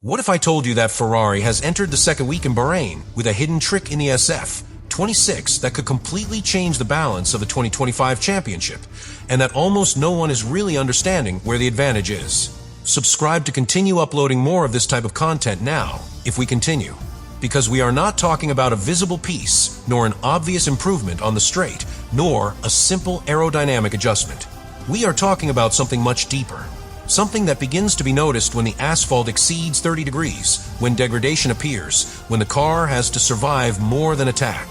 What if I told you that Ferrari has entered the second week in Bahrain with a hidden trick in the SF26 that could completely change the balance of the 2025 championship, and that almost no one is really understanding where the advantage is? Subscribe to continue uploading more of this type of content now, if we continue. Because we are not talking about a visible piece, nor an obvious improvement on the straight, nor a simple aerodynamic adjustment. We are talking about something much deeper. Something that begins to be noticed when the asphalt exceeds 30 degrees, when degradation appears, when the car has to survive more than attack.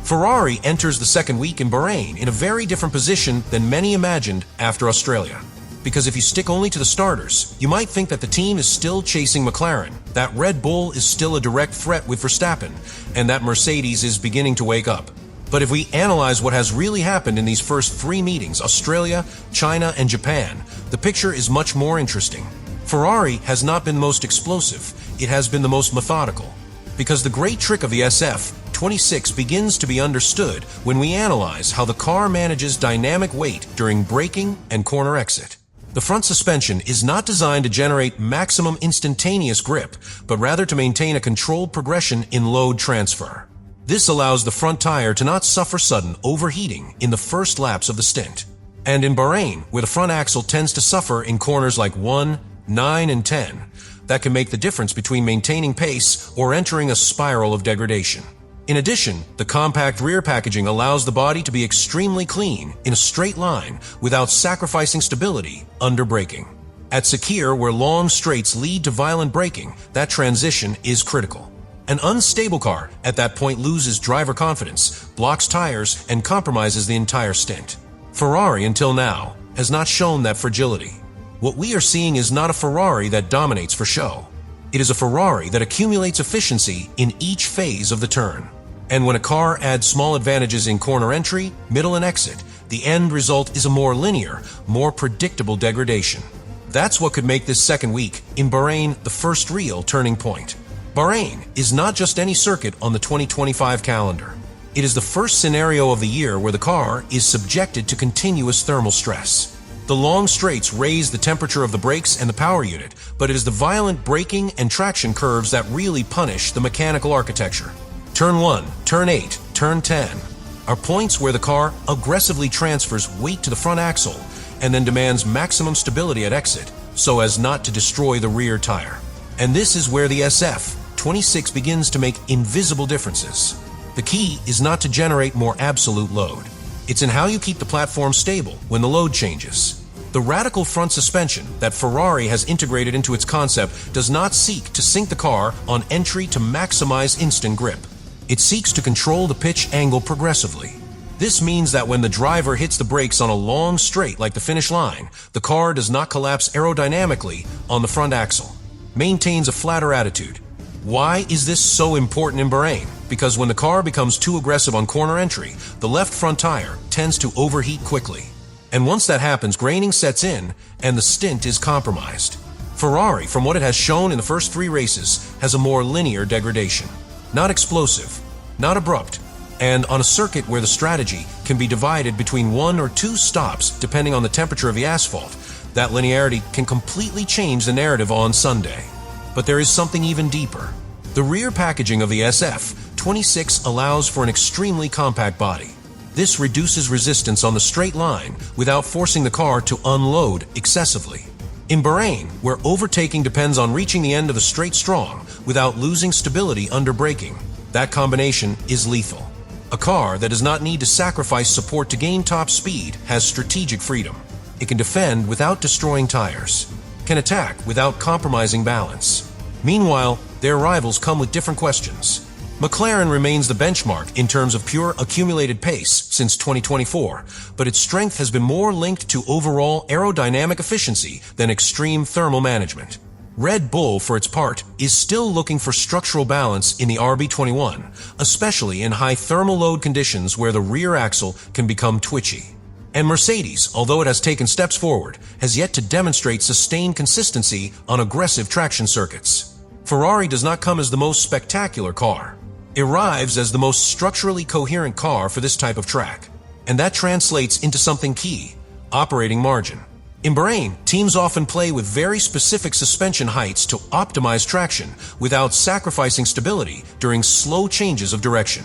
Ferrari enters the second week in Bahrain in a very different position than many imagined after Australia. Because if you stick only to the starters, you might think that the team is still chasing McLaren, that Red Bull is still a direct threat with Verstappen, and that Mercedes is beginning to wake up. But if we analyze what has really happened in these first three meetings, Australia, China, and Japan, the picture is much more interesting. Ferrari has not been the most explosive, it has been the most methodical. Because the great trick of the SF26 begins to be understood when we analyze how the car manages dynamic weight during braking and corner exit. The front suspension is not designed to generate maximum instantaneous grip, but rather to maintain a controlled progression in load transfer. This allows the front tire to not suffer sudden overheating in the first laps of the stint. And in Bahrain, where the front axle tends to suffer in corners like 1, 9, and 10, that can make the difference between maintaining pace or entering a spiral of degradation. In addition, the compact rear packaging allows the body to be extremely clean in a straight line without sacrificing stability under braking. At Sakir, where long straights lead to violent braking, that transition is critical. An unstable car at that point loses driver confidence, blocks tires, and compromises the entire stint. Ferrari, until now, has not shown that fragility. What we are seeing is not a Ferrari that dominates for show. It is a Ferrari that accumulates efficiency in each phase of the turn. And when a car adds small advantages in corner entry, middle, and exit, the end result is a more linear, more predictable degradation. That's what could make this second week in Bahrain the first real turning point. Bahrain is not just any circuit on the 2025 calendar. It is the first scenario of the year where the car is subjected to continuous thermal stress. The long straights raise the temperature of the brakes and the power unit, but it is the violent braking and traction curves that really punish the mechanical architecture. Turn 1, Turn 8, Turn 10 are points where the car aggressively transfers weight to the front axle and then demands maximum stability at exit so as not to destroy the rear tire. And this is where the SF26 begins to make invisible differences. The key is not to generate more absolute load. It's in how you keep the platform stable when the load changes. The radical front suspension that Ferrari has integrated into its concept does not seek to sink the car on entry to maximize instant grip. It seeks to control the pitch angle progressively. This means that when the driver hits the brakes on a long straight like the finish line, the car does not collapse aerodynamically on the front axle. Maintains a flatter attitude. Why is this so important in Bahrain? Because when the car becomes too aggressive on corner entry, the left front tire tends to overheat quickly. And once that happens, graining sets in and the stint is compromised. Ferrari, from what it has shown in the first three races, has a more linear degradation. Not explosive, not abrupt, and on a circuit where the strategy can be divided between 1 or 2 stops depending on the temperature of the asphalt, that linearity can completely change the narrative on Sunday. But there is something even deeper. The rear packaging of the SF26 allows for an extremely compact body. This reduces resistance on the straight line without forcing the car to unload excessively. In Bahrain, where overtaking depends on reaching the end of the straight strong without losing stability under braking, that combination is lethal. A car that does not need to sacrifice support to gain top speed has strategic freedom. It can defend without destroying tires, can attack without compromising balance. Meanwhile, their rivals come with different questions. McLaren remains the benchmark in terms of pure accumulated pace since 2024, but its strength has been more linked to overall aerodynamic efficiency than extreme thermal management. Red Bull, for its part, is still looking for structural balance in the RB21, especially in high thermal load conditions where the rear axle can become twitchy. And Mercedes, although it has taken steps forward, has yet to demonstrate sustained consistency on aggressive traction circuits. Ferrari does not come as the most spectacular car. It arrives as the most structurally coherent car for this type of track. And that translates into something key: operating margin. In Bahrain, teams often play with very specific suspension heights to optimize traction without sacrificing stability during slow changes of direction.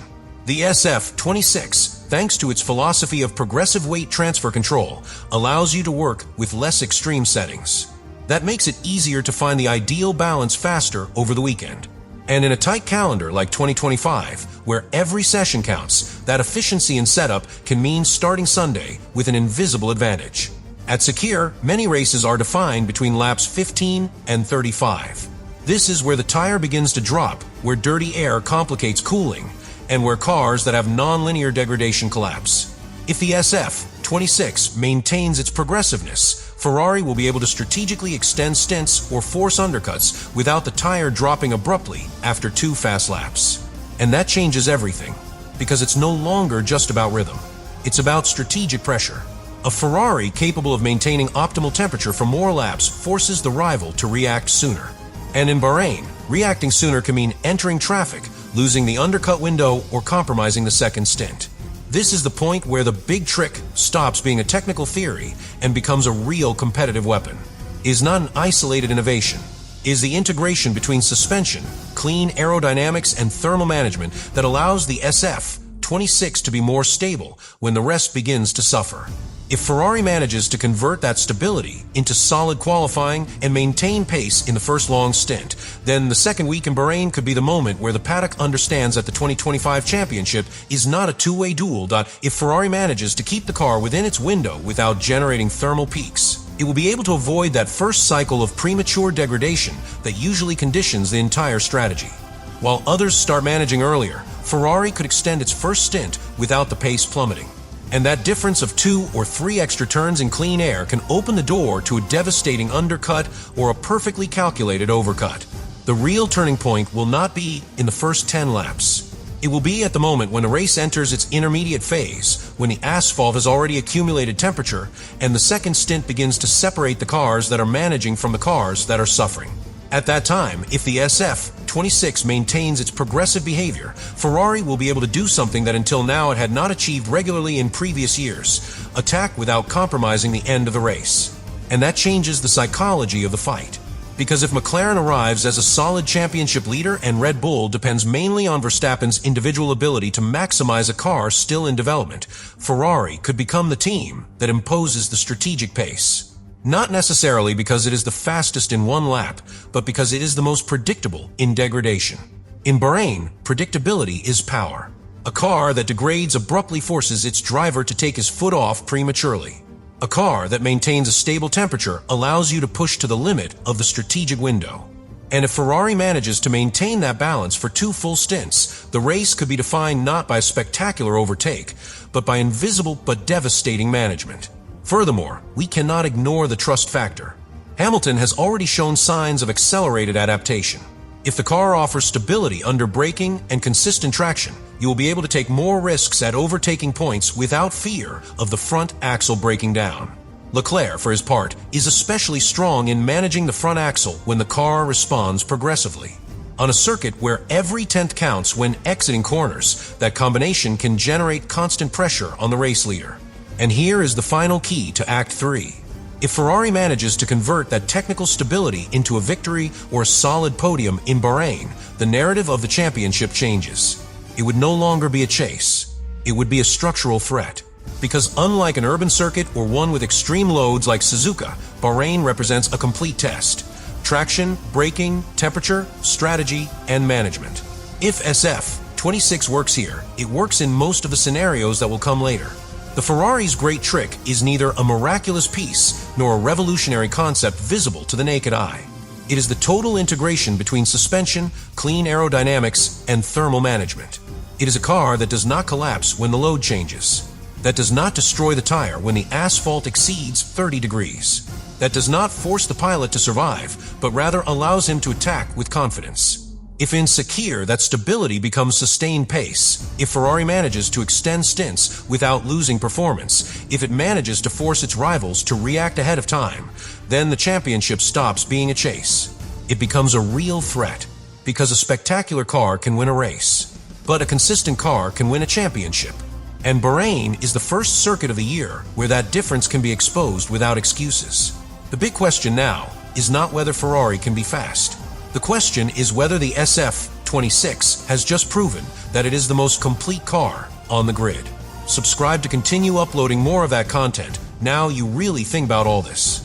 The SF26, thanks to its philosophy of progressive weight transfer control, allows you to work with less extreme settings. That makes it easier to find the ideal balance faster over the weekend. And in a tight calendar like 2025, where every session counts, that efficiency in setup can mean starting Sunday with an invisible advantage. At Sakir, many races are defined between laps 15 and 35. This is where the tire begins to drop, where dirty air complicates cooling, and where cars that have non-linear degradation collapse. If the SF26 maintains its progressiveness, Ferrari will be able to strategically extend stints or force undercuts without the tire dropping abruptly after 2 fast laps. And that changes everything, because it's no longer just about rhythm. It's about strategic pressure. A Ferrari capable of maintaining optimal temperature for more laps forces the rival to react sooner. And in Bahrain, reacting sooner can mean entering traffic, losing the undercut window, or compromising the second stint. This is the point where the big trick stops being a technical theory and becomes a real competitive weapon. It is not an isolated innovation. It is the integration between suspension, clean aerodynamics, and thermal management that allows the SF26 to be more stable when the rest begins to suffer. If Ferrari manages to convert that stability into solid qualifying and maintain pace in the first long stint, then the second week in Bahrain could be the moment where the paddock understands that the 2025 championship is not a two-way duel. If Ferrari manages to keep the car within its window without generating thermal peaks, it will be able to avoid that first cycle of premature degradation that usually conditions the entire strategy. While others start managing earlier, Ferrari could extend its first stint without the pace plummeting. And that difference of 2 or 3 extra turns in clean air can open the door to a devastating undercut or a perfectly calculated overcut. The real turning point will not be in the first 10 laps. It will be at the moment when a race enters its intermediate phase, when the asphalt has already accumulated temperature, and the second stint begins to separate the cars that are managing from the cars that are suffering. At that time, if the SF26 maintains its progressive behavior, Ferrari will be able to do something that until now it had not achieved regularly in previous years: attack without compromising the end of the race. And that changes the psychology of the fight. Because if McLaren arrives as a solid championship leader and Red Bull depends mainly on Verstappen's individual ability to maximize a car still in development, Ferrari could become the team that imposes the strategic pace. Not necessarily because it is the fastest in one lap, but because it is the most predictable in degradation. In Bahrain, predictability is power. A car that degrades abruptly forces its driver to take his foot off prematurely. A car that maintains a stable temperature allows you to push to the limit of the strategic window. And if Ferrari manages to maintain that balance for 2 full stints, the race could be defined not by a spectacular overtake, but by invisible but devastating management. Furthermore, we cannot ignore the trust factor. Hamilton has already shown signs of accelerated adaptation. If the car offers stability under braking and consistent traction, you will be able to take more risks at overtaking points without fear of the front axle breaking down. Leclerc, for his part, is especially strong in managing the front axle when the car responds progressively. On a circuit where every tenth counts when exiting corners, that combination can generate constant pressure on the race leader. And here is the final key to Act 3. If Ferrari manages to convert that technical stability into a victory or a solid podium in Bahrain, the narrative of the championship changes. It would no longer be a chase. It would be a structural threat. Because unlike an urban circuit or one with extreme loads like Suzuka, Bahrain represents a complete test. Traction, braking, temperature, strategy, and management. If SF26 works here, it works in most of the scenarios that will come later. The Ferrari's great trick is neither a miraculous piece nor a revolutionary concept visible to the naked eye. It is the total integration between suspension, clean aerodynamics, and thermal management. It is a car that does not collapse when the load changes, that does not destroy the tire when the asphalt exceeds 30 degrees, that does not force the pilot to survive, but rather allows him to attack with confidence. If in Sakir that stability becomes sustained pace, if Ferrari manages to extend stints without losing performance, if it manages to force its rivals to react ahead of time, then the championship stops being a chase. It becomes a real threat, because a spectacular car can win a race, but a consistent car can win a championship. And Bahrain is the first circuit of the year where that difference can be exposed without excuses. The big question now is not whether Ferrari can be fast. The question is whether the SF26 has just proven that it is the most complete car on the grid. Subscribe to continue uploading more of that content. Now you really think about all this.